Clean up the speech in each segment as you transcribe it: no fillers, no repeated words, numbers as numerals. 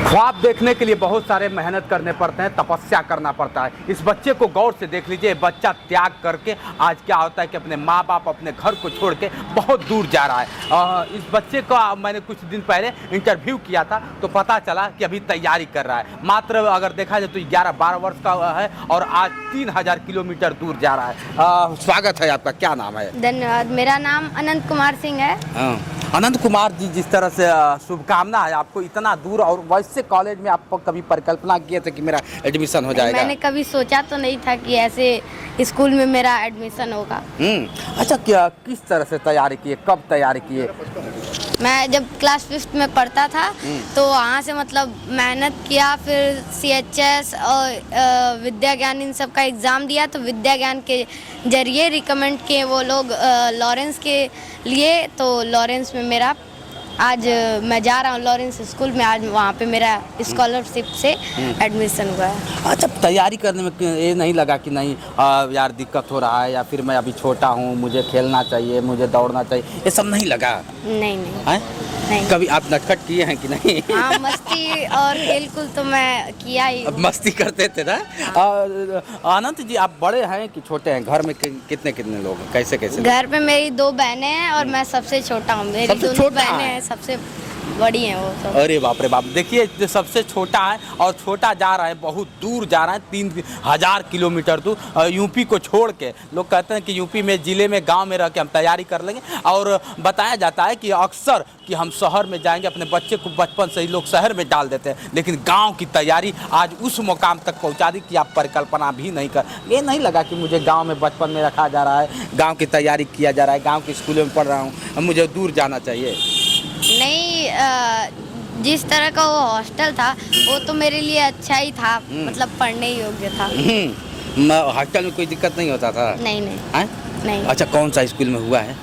ख्वाब देखने के लिए बहुत सारे मेहनत करने पड़ते हैं, तपस्या करना पड़ता है। इस बच्चे को गौर से देख लीजिए, बच्चा त्याग करके आज क्या होता है कि अपने माँ बाप अपने घर को छोड़ के बहुत दूर जा रहा है। इस बच्चे का मैंने कुछ दिन पहले इंटरव्यू किया था तो पता चला कि अभी तैयारी कर रहा है। मात्र अगर देखा जाए तो 11-12 वर्ष का है और आज 3000 किलोमीटर दूर जा रहा है। स्वागत है आपका, क्या नाम है? धन्यवाद। मेरा नाम अनंत कुमार सिंह है। अनंत कुमार जी, जिस तरह से शुभकामना है आपको इतना दूर, और वैसे कॉलेज में आप कभी परिकल्पना किए थे कि मेरा एडमिशन हो जाएगा? मैंने कभी सोचा तो नहीं था कि ऐसे स्कूल में मेरा एडमिशन होगा। अच्छा, क्या किस तरह से तैयारी किए, कब तैयारी किए? मैं जब क्लास 5th में पढ़ता था तो वहाँ से मतलब मेहनत किया, फिर CHS और विद्या ज्ञान इन सब का एग्ज़ाम दिया। तो विद्या ज्ञान के जरिए रिकमेंड किए वो लोग लॉरेंस के लिए। तो लॉरेंस में मेरा आज मैं जा रहा हूँ लॉरेंस स्कूल में, आज वहाँ पे मेरा स्कॉलरशिप से एडमिशन हुआ है। अच्छा, तैयारी करने में ये नहीं लगा कि नहीं यार दिक्कत हो रहा है, या फिर मैं अभी छोटा हूँ, मुझे खेलना चाहिए, मुझे दौड़ना चाहिए, ये सब नहीं लगा? नहीं नहीं। कभी आप नटखट किए हैं कि नहीं? हाँ, मस्ती और खेल तो मैं किया ही। अब मस्ती करते थे ना। अनंत जी, आप बड़े हैं कि छोटे हैं? घर में कितने कितने लोग हैं, कैसे कैसे? घर पे मेरी 2 बहनें हैं और मैं सबसे छोटा हूँ। मेरी दोनों बहनें हैं, सबसे बड़ी हैं वो सब। अरे बाप रे बाप, देखिए जो सबसे छोटा है और छोटा जा रहा है, बहुत दूर जा रहा है, 3000 किलोमीटर दूर, यूपी को छोड़ के। लोग कहते हैं कि यूपी में ज़िले में गांव में रह के हम तैयारी कर लेंगे, और बताया जाता है कि अक्सर कि हम शहर में जाएंगे, अपने बच्चे को बचपन से ही लोग शहर में डाल देते हैं, लेकिन गांव की तैयारी आज उस मुकाम तक पहुंचा दी कि आप परिकल्पना भी नहीं कर। ये नहीं लगा कि मुझे गांव में बचपन में रखा जा रहा है, गांव की तैयारी किया जा रहा है, गांव के स्कूलों में पढ़ रहा हूँ, मुझे दूर जाना चाहिए? नहीं, जिस तरह का वो हॉस्टल था वो तो मेरे लिए अच्छा ही था, मतलब पढ़ने योग्य था। हॉस्टल में कोई दिक्कत नहीं होता था? नहीं नहीं। नहीं। अच्छा, कौन सा स्कूल में हुआ है?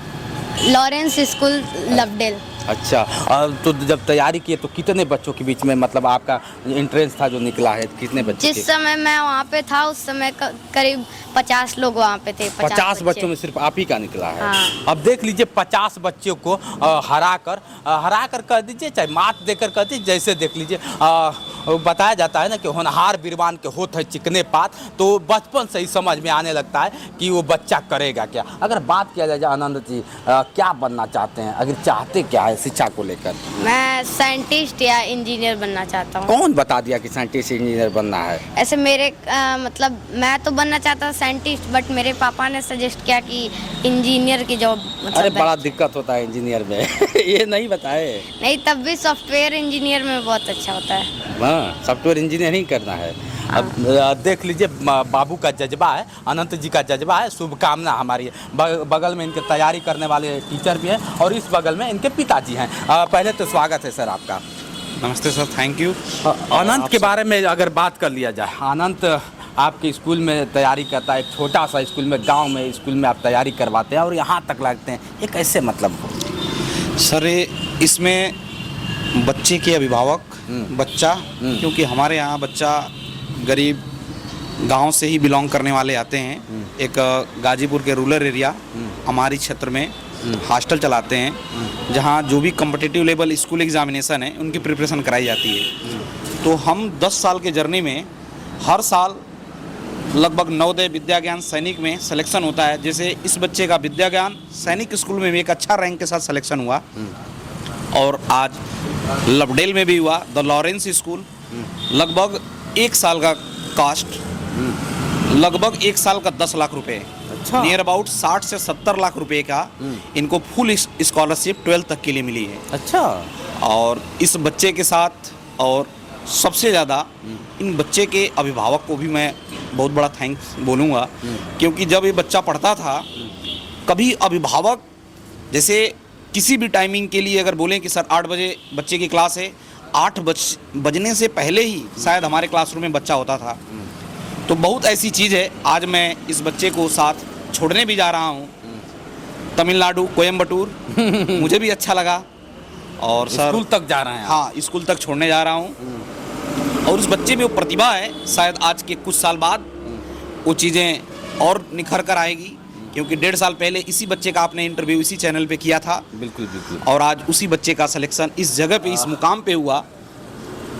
Lawrence school, Lovedale. अच्छा, तो जब तैयारी किए तो कितने बच्चों के बीच में, मतलब आपका एंट्रेंस था जो निकला है, कितने बच्चे? जिस समय मैं वहाँ पे था उस समय करीब 50 लोग वहाँ पे थे। 50 बच्चों में सिर्फ आप ही का निकला है? हाँ। अब देख लीजिए, 50 बच्चों को हरा कर कह दीजिए, चाहे मात देकर कह दीजिए, जैसे देख लीजिए, बताया जाता है ना कि होनहार बिरबान के होत है चिकने पात। तो बचपन से ही समझ में आने लगता है कि वो बच्चा करेगा क्या। अगर बात किया जाए आनंद जी, क्या बनना चाहते हैं, अगर चाहते क्या है शिक्षा को लेकर? मैं साइंटिस्ट या इंजीनियर बनना चाहता हूँ। कौन बता दिया कि साइंटिस्ट इंजीनियर बनना है? ऐसे मेरे मतलब मैं तो बनना चाहता था साइंटिस्ट, बट मेरे पापा ने सजेस्ट किया कि इंजीनियर की जॉब मतलब। अरे बड़ा दिक्कत होता है इंजीनियर में। ये नहीं बताए? नहीं, तब भी सॉफ्टवेयर इंजीनियर में बहुत अच्छा होता है। हाँ, सॉफ्टवेयर इंजीनियरिंग करना है। अब देख लीजिए, बाबू का जज्बा है, अनंत जी का जज्बा है, शुभकामना हमारी है। बगल में इनके तैयारी करने वाले टीचर भी हैं और इस बगल में इनके पिताजी हैं। पहले तो स्वागत है सर आपका। नमस्ते सर, थैंक यू। अनंत के बारे में अगर बात कर लिया जाए, अनंत आपके स्कूल में तैयारी करता है, एक छोटा सा स्कूल में, गांव में स्कूल में आप तैयारी करवाते हैं और यहाँ तक लगते हैं, ये कैसे मतलब? सर, इसमें बच्चे के अभिभावक, बच्चा, क्योंकि हमारे यहाँ बच्चा गरीब गांव से ही बिलोंग करने वाले आते हैं। एक गाजीपुर के रूरल एरिया हमारी क्षेत्र में हॉस्टल चलाते हैं, जहां जो भी कॉम्पिटिटिव लेवल स्कूल एग्जामिनेशन है उनकी प्रिपरेशन कराई जाती है। तो हम 10 साल के जर्नी में हर साल लगभग नवोदय विद्या ज्ञान सैनिक में सिलेक्शन होता है। जैसे इस बच्चे का विद्या ज्ञान सैनिक स्कूल में भी एक अच्छा रैंक के साथ सिलेक्शन हुआ, और आज लवडेल में भी हुआ, द लॉरेंस स्कूल। लगभग 1 साल का कास्ट, लगभग 1 साल का 10 लाख रुपए, नियर अबाउट 60 से 70 लाख रुपए का इनको फुल स्कॉलरशिप 12 तक के लिए मिली है। अच्छा। और इस बच्चे के साथ, और सबसे ज़्यादा इन बच्चे के अभिभावक को भी मैं बहुत बड़ा थैंक्स बोलूँगा, क्योंकि जब ये बच्चा पढ़ता था, कभी अभिभावक जैसे किसी भी टाइमिंग के लिए अगर बोलें कि सर 8 बजे बच्चे की क्लास है, 8 बजने से पहले ही शायद हमारे क्लासरूम में बच्चा होता था। तो बहुत ऐसी चीज़ है। आज मैं इस बच्चे को साथ छोड़ने भी जा रहा हूँ तमिलनाडु, कोयम्बटूर। मुझे भी अच्छा लगा, और सर स्कूल तक जा रहे हैं? हाँ, स्कूल तक छोड़ने जा रहा हूँ। और उस बच्चे में वो प्रतिभा है, शायद आज के कुछ साल बाद वो चीज़ें और निखर कर आएगी, क्योंकि 1.5 साल पहले इसी बच्चे का आपने इंटरव्यू इसी चैनल पे किया था। बिल्कुल बिल्कुल। और आज उसी बच्चे का सिलेक्शन इस जगह पे, इस मुकाम पे हुआ।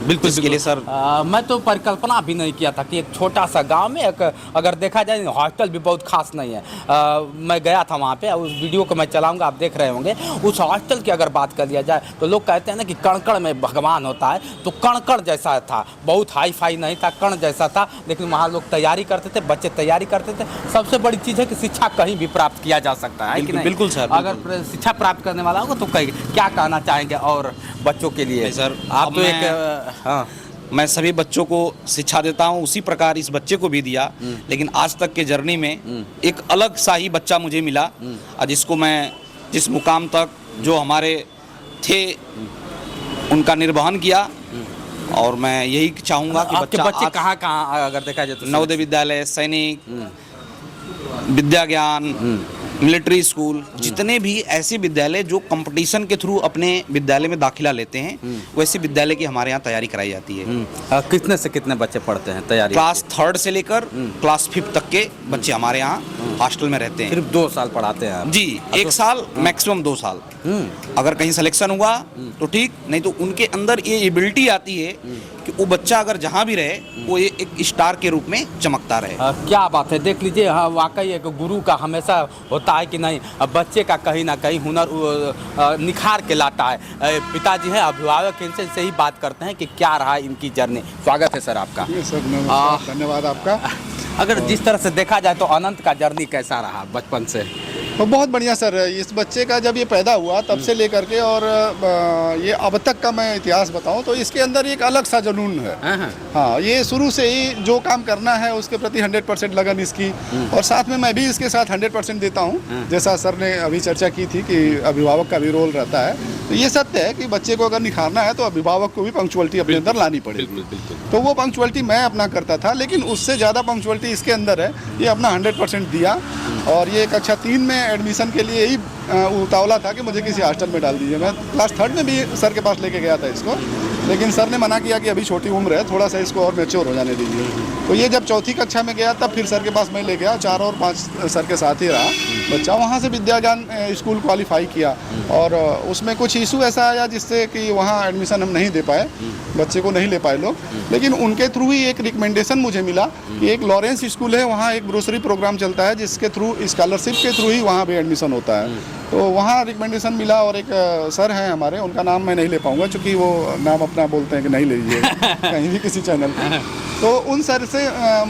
बिल्कुल इसके लिए सर मैं तो परिकल्पना भी नहीं किया था कि एक छोटा सा गांव में एक अगर देखा जाए हॉस्टल भी बहुत खास नहीं है। मैं गया था वहाँ पे, उस वीडियो को मैं चलाऊंगा, आप देख रहे होंगे। उस हॉस्टल की अगर बात कर लिया जाए तो लोग कहते हैं ना कि कण में भगवान होता है, तो कण जैसा था, बहुत हाई फाई नहीं था, कण जैसा था। लेकिन वहाँ लोग तैयारी करते थे, बच्चे तैयारी करते थे। सबसे बड़ी चीज़ है कि शिक्षा कहीं भी प्राप्त किया जा सकता है कि नहीं? बिल्कुल सर, अगर शिक्षा प्राप्त करने वाला होगा तो क्या कहना चाहेंगे और बच्चों के लिए? सर आप तो एक हाँ, मैं सभी बच्चों को शिक्षा देता हूँ, उसी प्रकार इस बच्चे को भी दिया। लेकिन आज तक के जर्नी में एक अलग सा ही बच्चा मुझे मिला, और जिसको मैं जिस मुकाम तक जो हमारे थे उनका निर्वहन किया। और मैं यही चाहूँगा कि आपके बच्चे कहाँ अगर देखा जाए तो? नवोदय विद्यालय, सैनिक, विद्या ज्ञान, मिलिट्री स्कूल, जितने भी ऐसे विद्यालय जो कंपटीशन के थ्रू अपने विद्यालय में दाखिला लेते हैं, वैसे विद्यालय की हमारे यहाँ तैयारी कराई जाती है। कितने से कितने बच्चे पढ़ते हैं तैयारी? क्लास 3rd से लेकर क्लास 5th तक के बच्चे हमारे यहाँ हॉस्टल में रहते हैं। सिर्फ 2 साल पढ़ाते हैं आप? जी, 1 साल मैक्सिमम 2 साल। अगर कहीं सिलेक्शन हुआ तो ठीक, नहीं तो उनके अंदर ये एबिलिटी आती है कि वो बच्चा अगर जहाँ भी रहे वो ये एक स्टार के रूप में चमकता रहे। क्या बात है, देख लीजिए। हाँ, वाकई एक गुरु का हमेशा होता है कि नहीं, बच्चे का कहीं ना कहीं हुनर निखार के लाता है। पिताजी हैं, अभिभावक, इनसे से ही बात करते हैं कि क्या रहा इनकी जर्नी। स्वागत है सर आपका। सर नमस्कार, धन्यवाद आपका। अगर जिस तरह से देखा जाए तो अनंत का जर्नी कैसा रहा बचपन से? तो बहुत बढ़िया सर। इस बच्चे का जब ये पैदा हुआ तब से लेकर के और ये अब तक का मैं इतिहास बताऊं तो इसके अंदर एक अलग सा जुनून है। हाँ, ये शुरू से ही जो काम करना है उसके प्रति 100% लगन इसकी, और साथ में मैं भी इसके साथ 100% देता हूँ। जैसा सर ने अभी चर्चा की थी कि अभिभावक का भी रोल रहता है, तो ये सत्य है कि बच्चे को अगर निखारना है तो अभिभावक को भी पंक्चुअलिटी अपने अंदर लानी पड़ेगी। तो वो पंक्चुअलिटी मैं अपना करता था, लेकिन उससे ज़्यादा पंक्चुअलिटी इसके अंदर है। ये अपना 100% दिया, और ये कक्षा 3 में एडमिशन के लिए ही उतावला था कि मुझे किसी हॉस्टल में डाल दीजिए। मैं क्लास 3rd में भी सर के पास लेके गया था इसको, लेकिन सर ने मना किया कि अभी छोटी उम्र है, थोड़ा सा इसको और मैच्योर हो जाने दीजिए। तो ये जब 4थी कक्षा में गया तब फिर सर के पास मैं ले गया, 4 और 5 सर के साथ ही रहा बच्चा। वहाँ से विद्या ज्ञान स्कूल क्वालिफाई किया, और उसमें कुछ इशू ऐसा आया जिससे कि वहाँ एडमिशन हम नहीं दे पाए, बच्चे को नहीं ले पाए लोग। लेकिन उनके थ्रू ही एक रिकमेंडेशन मुझे मिला कि एक लॉरेंस स्कूल है, वहाँ एक ग्रोसरी प्रोग्राम चलता है जिसके थ्रू स्कॉलरशिप के थ्रू ही वहाँ भी एडमिशन होता है। तो वहाँ रिकमेंडेशन मिला, और एक सर हैं हमारे, उनका नाम मैं नहीं ले पाऊँगा क्योंकि वो नाम अपना बोलते हैं कि नहीं लीजिए कहीं भी किसी चैनल पर। तो उन सर से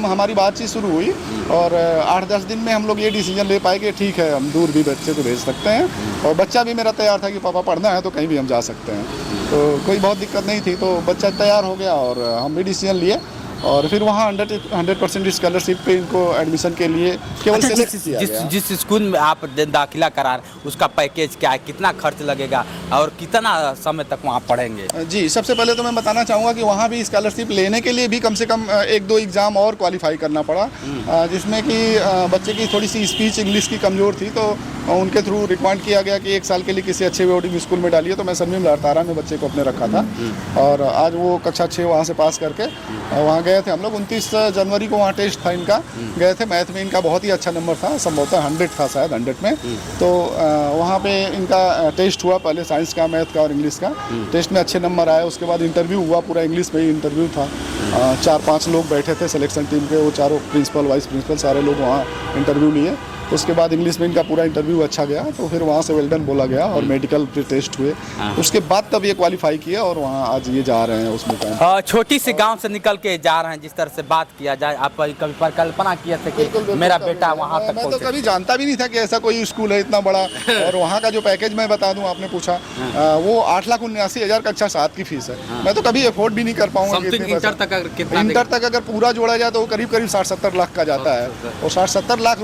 हमारी बातचीत शुरू हुई, और 8-10 दिन में हम लोग ये डिसीजन ले पाए कि ठीक है, हम दूर भी बच्चे को भेज सकते हैं। और बच्चा भी मेरा तैयार था कि पापा पढ़ना है तो कहीं भी हम जा सकते हैं, तो कोई बहुत दिक्कत नहीं थी। तो बच्चा तैयार हो गया और हम भी डिसीजन लिए, और फिर वहाँ 100% स्कॉलरशिप पे इनको एडमिशन के लिए केवल सेलेक्ट किया गया। जिस स्कूल में आप दाखिला करा उसका पैकेज क्या है, कितना खर्च लगेगा और कितना समय तक वहाँ पढ़ेंगे? जी, सबसे पहले तो मैं बताना चाहूँगा कि वहाँ भी स्कॉलरशिप लेने के लिए भी कम से कम 1-2 एग्ज़ाम और क्वालिफाई करना पड़ा, जिसमें कि बच्चे की थोड़ी सी स्पीच इंग्लिश की कमज़ोर थी, तो उनके थ्रू रिकमेंड किया गया कि 1 साल के लिए किसी अच्छे बोर्डिंग स्कूल में डालिए। तो मैं सनवीम लाड़तारा में बच्चे को अपने रखा था, और आज वो कक्षा 6 वहाँ से पास करके वहाँ गए थे हम लोग। 29 जनवरी को वहाँ टेस्ट था इनका, गए थे। मैथ में इनका बहुत ही अच्छा नंबर था, संभवतः 100 था शायद, 100 में। तो वहाँ पे इनका टेस्ट हुआ, पहले साइंस का, मैथ का और इंग्लिश का। टेस्ट में अच्छे नंबर आए, उसके बाद इंटरव्यू हुआ, पूरा इंग्लिश में ही इंटरव्यू था। 4-5 लोग बैठे थे सिलेक्शन टीम के, वो चारों प्रिंसिपल, वाइस प्रिंसिपल, सारे लोग वहाँ इंटरव्यू लिए। उसके बाद इंग्लिश में इनका पूरा इंटरव्यू अच्छा गया, तो फिर वहाँ से वेल्डन बोला गया, और मेडिकल फिर टेस्ट हुए। उसके बाद तब ये क्वालिफाई किया, और वहाँ आज ये जा रहे हैं उस मुकाम। छोटी सी गांव से निकल के जा रहे हैं, जिस तरह से बात किया जाए, आप कभी परिकल्पना किए थे कि मेरा बेटा वहाँ तक मैं तो कभी जानता भी नहीं था कि ऐसा कोई स्कूल है इतना बड़ा। और वहाँ का जो पैकेज मैं बता दूँ, आपने पूछा, वो 8,79,000 कक्षा 7 की फीस है। मैं तो कभी अफोर्ड भी नहीं कर पाऊंगा। इंटर तक अगर पूरा जोड़ा जाए तो वो करीब 60-70 लाख का जाता है, और 60-70 लाख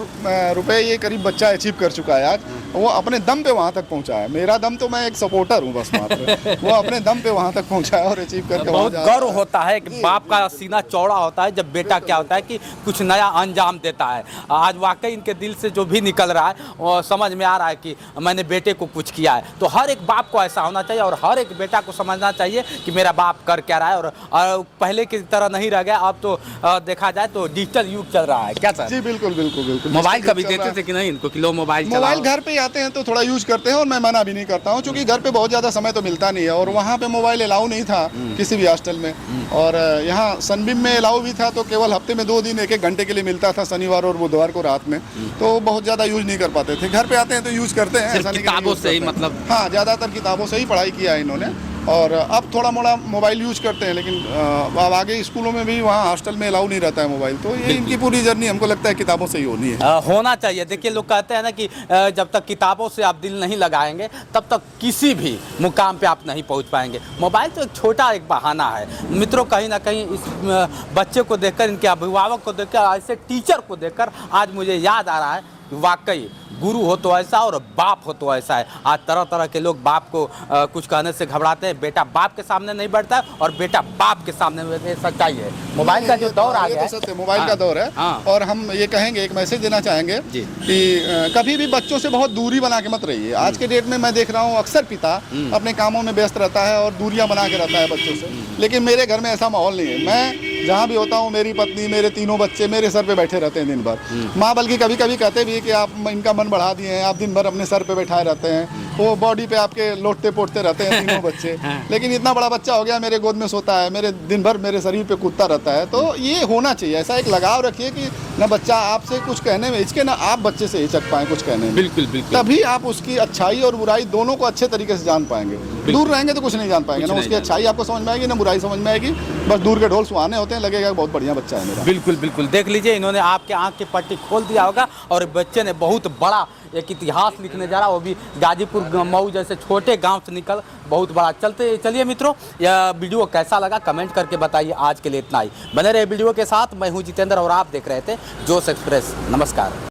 रुपए ये करीब बच्चा अचीव कर चुका है आज। वो अपने दम पे वहाँ तक पहुँचा है। मेरा दम तो मैं एक सपोर्टर हूँ बस मात्र, वो अपने दम पे वहाँ तक पहुँचा है और अचीव करके। बहुत गर्व होता है कि बाप का सीना चौड़ा होता है जब बेटा क्या होता है कि कुछ नया अंजाम देता है। आज वाकई इनके दिल से जो भी निकल रहा है वो समझ में आ रहा है कि मैंने बेटे को कुछ किया है। तो हर एक बाप को ऐसा होना चाहिए, और हर एक बेटा को समझना चाहिए कि मेरा बाप कर क्या रहा है। और पहले की तरह नहीं रह गया, अब तो देखा जाए तो डिजिटल युग चल रहा है। क्या सर? जी बिल्कुल बिल्कुल बिल्कुल। मोबाइल का भी रहा है। थे कि नहीं इनको कि लो मोबाइल मोबाइल घर पे आते हैं तो थोड़ा यूज करते हैं और मैं मना भी नहीं करता हूँ, क्योंकि घर पे बहुत ज़्यादा समय तो मिलता नहीं है और वहाँ पे मोबाइल अलाउ नहीं था किसी भी हॉस्टल में। और यहाँ सनबीम में अलाउ भी था तो केवल हफ्ते में 2 दिन 1-1 घंटे के लिए मिलता था, शनिवार और बुधवार को रात में, तो बहुत ज़्यादा यूज नहीं कर पाते थे। घर पे आते हैं तो यूज करते हैं, ऐसा नहीं कि नहीं किताबों यूज से ही करते हैं। मतलब हाँ, ज़्यादातर किताबों से ही पढ़ाई किया है इन्होंने और अब थोड़ा मोड़ा मोबाइल यूज करते हैं, लेकिन अब आगे स्कूलों में भी वहाँ हॉस्टल में अलाउ नहीं रहता है मोबाइल। तो ये इनकी पूरी जर्नी हमको लगता है किताबों से ही होनी है। होना चाहिए। देखिए लोग कहते हैं ना कि जब तक किताबों से आप दिल नहीं लगाएंगे तब तक किसी भी मुकाम पे आप नहीं पहुंच पाएंगे। मोबाइल तो एक छोटा एक बहाना है मित्रों। कहीं ना कहीं इस बच्चे को देखकर, इनके अभिभावक को देखकर, ऐसे टीचर को देखकर आज मुझे याद आ रहा है कि वाकई गुरु हो तो ऐसा और बाप हो तो ऐसा है। आज तरह तरह के लोग बाप को कुछ कहने से घबराते हैं। बेटा बाप के सामने नहीं बैठता है और बेटा बाप के सामने, ये सच्चाई है। मोबाइल का जो दौर आ गया है, मोबाइल का दौर है। हाँ। और हम ये कहेंगे, एक मैसेज देना चाहेंगे जी। कि कभी भी बच्चों से बहुत दूरी बना के मत रहिए। आज के डेट में मैं देख रहा हूँ अक्सर पिता अपने कामों में व्यस्त रहता है और दूरियां बना के रहता है बच्चों से, लेकिन मेरे घर में ऐसा माहौल नहीं है। मैं जहाँ भी होता हूँ, मेरी पत्नी, मेरे 3 बच्चे मेरे सर पे बैठे रहते हैं दिन भर। माँ बल्कि कभी कभी कहते भी है कि आप इनका मन बढ़ा दिए हैं, आप दिन भर अपने सर पे बैठाए रहते हैं, वो बॉडी पे आपके लोटते पोटते रहते हैं 3 बच्चे। लेकिन इतना बड़ा बच्चा हो गया, मेरे गोद में सोता है, मेरे दिन भर मेरे शरीर पे कूदता रहता है। तो ये होना चाहिए, ऐसा एक लगाव रखिए कि ना बच्चा आपसे कुछ कहने में हिचके, ना आप बच्चे से हिचक पाएं कुछ कहने में। बिल्कुल बिल्कुल। तभी आप उसकी अच्छाई और बुराई दोनों को अच्छे तरीके से जान पाएंगे। दूर रहेंगे तो कुछ नहीं जान पाएंगे, कुछ ना नहीं उसकी जान अच्छाई आपको समझ में आएगी, ना बुराई समझ में आएगी। बस दूर के ढोल सुहाने होते हैं, लगेगा बहुत बढ़िया बच्चा है मेरा। बिल्कुल बिल्कुल। देख लीजिए, इन्होंने आपके आंख की पट्टी खोल दिया होगा और बच्चे ने बहुत बड़ा एक इतिहास लिखने जा रहा, वो भी गाजीपुर मऊ जैसे छोटे गांव से निकल बहुत बड़ा। चलिए मित्रों, यह वीडियो कैसा लगा कमेंट करके बताइए। आज के लिए इतना ही। बने रहे वीडियो के साथ। मैं हूं जितेंद्र और आप देख रहे थे जोश एक्सप्रेस। नमस्कार।